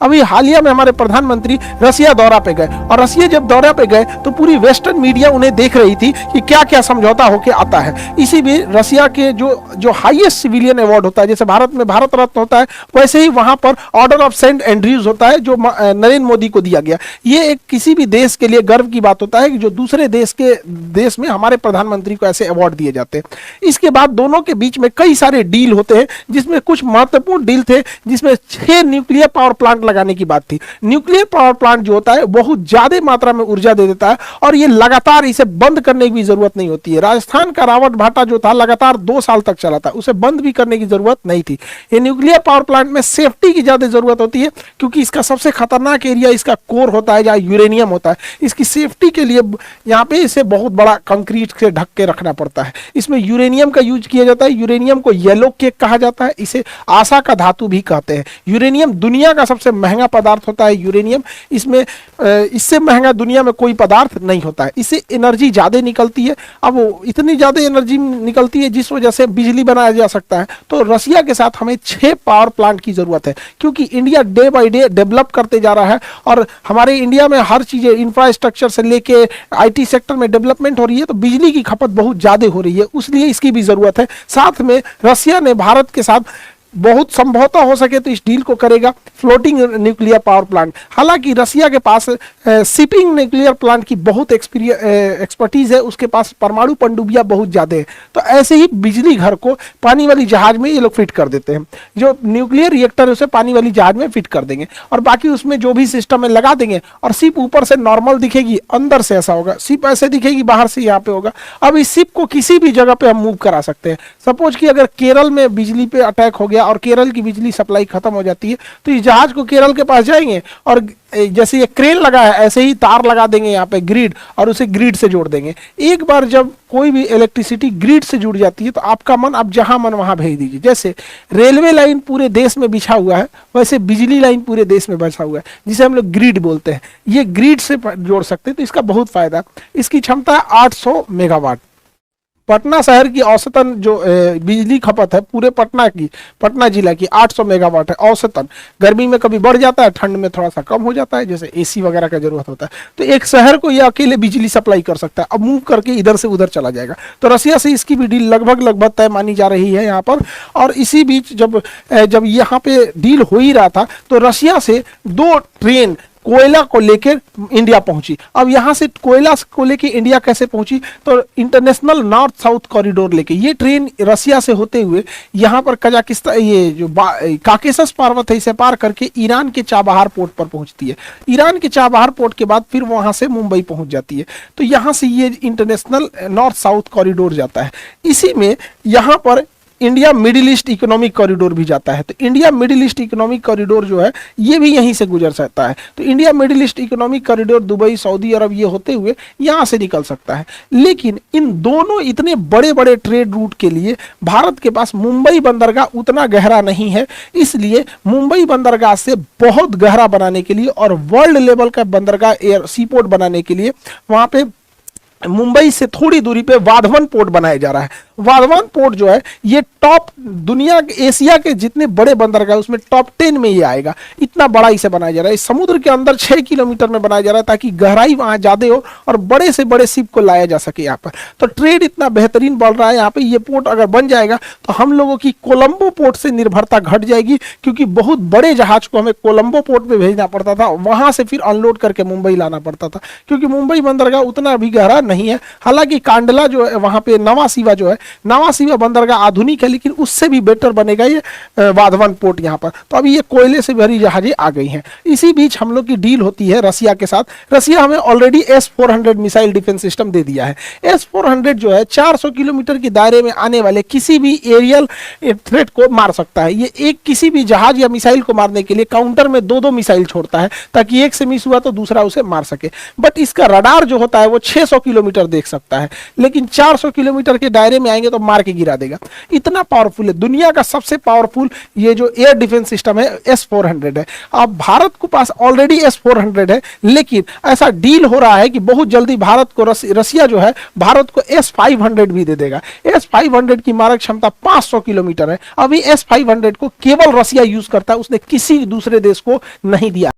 अभी हालिया में हमारे प्रधानमंत्री रसिया दौरा पे गए, और रसिया जब दौरा पे गए तो पूरी वेस्टर्न मीडिया उन्हें देख रही थी कि क्या क्या समझौता होके आता है। इसी भी रसिया के जो हाईएस्ट सिविलियन अवार्ड होता है, जैसे भारत में भारत रत्न होता है, वैसे ही वहां पर ऑर्डर ऑफ सेंट एंड्रयूज होता है जो नरेंद्र मोदी को दिया गया। ये एक किसी भी देश के लिए गर्व की बात होता है कि जो दूसरे देश में हमारे प्रधानमंत्री को ऐसे अवार्ड दिए जाते हैं। इसके बाद दोनों के बीच में कई सारे डील होते हैं, जिसमें कुछ महत्वपूर्ण डील थे, जिसमें 6 न्यूक्लियर पावर प्लांट लगाने की बात थी। न्यूक्लियर पावर प्लांट जो होता है बहुत ज्यादा मात्रा में ऊर्जा दे देता है, और ये लगातार इसे बंद करने की भी जरूरत नहीं होती है। राजस्थान का रावत भाटा जो था लगातार 2 साल तक चला था, उसे बंद भी करने की जरूरत नहीं थी। ये न्यूक्लियर पावर प्लांट में सेफ्टी की ज्यादा जरूरत होती है, क्योंकि इसका सबसे खतरनाक एरिया इसका कोर होता है जहां यूरेनियम होता है। इसकी सेफ्टी के लिए यहाँ पे इसे बहुत बड़ा कंक्रीट से ढक के रखना पड़ता है। इसमें यूरेनियम का यूज किया जाता है। यूरेनियम को येलो केक कहा जाता है, इसे आशा का धातु भी कहते हैं। यूरेनियम दुनिया का सबसे महंगा पदार्थ होता है। यूरेनियम इसमें इससे महंगा दुनिया में कोई पदार्थ नहीं होता है। इससे एनर्जी ज्यादा निकलती है। अब इतनी ज्यादा एनर्जी निकलती है जिस वजह से बिजली बनाया जा सकता है। तो रसिया के साथ हमें 6 पावर प्लांट की जरूरत है, क्योंकि India day by day develop करते जा रहा है, और हमारे इंडिया में हर चीजें इंफ्रास्ट्रक्चर से लेके आईटी सेक्टर में डेवलपमेंट हो रही है, तो बिजली की खपत बहुत ज्यादा हो रही है, इसलिए इसकी भी जरूरत है। साथ में रसिया ने भारत के साथ बहुत संभवतः हो सके तो इस डील को करेगा फ्लोटिंग न्यूक्लियर पावर प्लांट। हालांकि रसिया के पास शिपिंग न्यूक्लियर प्लांट की बहुत एक्सपर्टीज है, उसके पास परमाणु पनडुब्बियां बहुत ज्यादा है। तो ऐसे ही बिजली घर को पानी वाली जहाज में ये लोग फिट कर देते हैं। जो न्यूक्लियर रिएक्टर है उसे पानी वाली जहाज में फिट कर देंगे, और बाकी उसमें जो भी सिस्टम है लगा देंगे, और शिप ऊपर से नॉर्मल दिखेगी, अंदर से ऐसा होगा, शिप ऐसे दिखेगी, बाहर से यहाँ पे होगा। अब इस शिप को किसी भी जगह पे हम मूव करा सकते हैं। सपोज कि अगर केरल में बिजली पे अटैक हो गया और केरल की बिजली सप्लाई खत्म हो जाती है, तो इस जहाज को केरल के पास जाएंगे, और जैसे ये क्रेन लगा है ऐसे ही तार लगा देंगे यहाँ पे ग्रिड, और उसे ग्रिड से जोड़ देंगे। एक बार जब कोई भी इलेक्ट्रिसिटी ग्रिड से जुड़ जाती है तो आपका मन अब जहां मन वहां भेज दीजिए। जैसे रेलवे लाइन पूरे देश में बिछा हुआ है, वैसे बिजली लाइन पूरे देश में बिछा हुआ है, जिसे हम लोग ग्रिड बोलते हैं। ये ग्रिड से जोड़ सकते हैं, तो इसका बहुत फायदा। इसकी क्षमता है 800 मेगावाट। पटना शहर की औसतन जो बिजली खपत है पूरे पटना जिला की 800 मेगावाट है औसतन। गर्मी में कभी बढ़ जाता है, ठंड में थोड़ा सा कम हो जाता है, जैसे एसी वगैरह का जरूरत होता है। तो एक शहर को ये अकेले बिजली सप्लाई कर सकता है। अब मूव करके इधर से उधर चला जाएगा। तो रसिया से इसकी भी डील लगभग तय मानी जा रही है यहाँ पर। और इसी बीच जब यहाँ पे डील हो ही रहा था, तो रसिया से 2 ट्रेन कोयला को लेकर इंडिया पहुंची। अब यहां से कोयला को लेकर इंडिया कैसे पहुंची, तो इंटरनेशनल नॉर्थ साउथ कॉरिडोर लेके ये ट्रेन रसिया से होते हुए यहां पर कजाकिस्तान, ये जो काकेशस पर्वत है, इसे पार करके ईरान के चाबहार पोर्ट पर पहुंचती है। ईरान के चाबहार पोर्ट के बाद फिर वहां से मुंबई पहुंच जाती है। तो यहां से ये इंटरनेशनल नॉर्थ साउथ कॉरिडोर जाता है। इसी में यहां पर India Middle East economic corridor भी जाता है। तो India Middle East economic corridor जो है ये भी यहीं से गुजर सकता है। तो India Middle East economic corridor Dubai, सऊदी अरब ये होते हुए यहां से निकल सकता है। लेकिन इन दोनों इतने बड़े बड़े ट्रेड रूट के लिए भारत के पास मुंबई बंदरगाह उतना गहरा नहीं है। इसलिए मुंबई बंदरगाह से बहुत गहरा बनाने के लिए और वर्ल्ड लेवल का बंदरगाह एयर सीपोर्ट बनाने के लिए वहां पे मुंबई से थोड़ी दूरी पे वाधवन पोर्ट बनाया जा रहा है। वाधवन पोर्ट जो है ये टॉप दुनिया एशिया के जितने बड़े बंदरगाह उसमें टॉप 10 में ये आएगा। इतना बड़ा इसे बनाया जा रहा है। समुद्र के अंदर 6 किलोमीटर में बनाया जा रहा है, ताकि गहराई वहां ज्यादा हो और बड़े से बड़े शिप को लाया जा सके यहाँ पर। तो ट्रेड इतना बेहतरीन बढ़ रहा है यहाँ पे। ये पोर्ट अगर बन जाएगा तो हम लोगों की कोलंबो पोर्ट से निर्भरता घट जाएगी, क्योंकि बहुत बड़े जहाज को हमें कोलंबो पोर्ट पे भेजना पड़ता था, वहां से फिर अनलोड करके मुंबई लाना पड़ता था, क्योंकि मुंबई बंदरगाह उतना भी गहरा नहीं है। हालांकि कांडला जो है वहां पे नवासीवा जो है, नवासीवा बंदरगाह आधुनिक है, लेकिन उससे भी बेटर बनेगा ये वाधवन पोर्ट यहाँ पर। तो अभी ये कोयले से भरी जहाजें आ गई हैं। इसी बीच हम लोग की डील होती है रसिया के साथ। रसिया हमें already S-400 missile defence system दे दिया है। S-400 जो है 400 किलोमीटर के दायरे में आने वाले किसी भी एरियल थ्रेट को मार सकता है। ये एक किसी भी जहाज या मिसाइल को मारने के लिए काउंटर में 2-2 मिसाइल छोड़ता है, ताकि एक से मिस हुआ तो दूसरा उसे मार सके। बट इसका रडार जो होता है वो 600 किलोमीटर किलोमीटर देख सकता है, लेकिन 400 किलोमीटर के दायरे में आएंगे तो मार के गिरा देगा। इतना पावरफुल है, दुनिया का सबसे पावरफुल ये जो एयर डिफेंस सिस्टम है S-400 है। अब भारत के पास ऑलरेडी S-400 है, लेकिन ऐसा डील हो रहा है कि बहुत जल्दी भारत को रसिया जो है भारत को S-500 भी दे देगा। S-500 की मारक क्षमता 500 किलोमीटर है। अभी S-500 को केवल रसिया यूज करता है, उसने किसी दूसरे देश को नहीं दिया।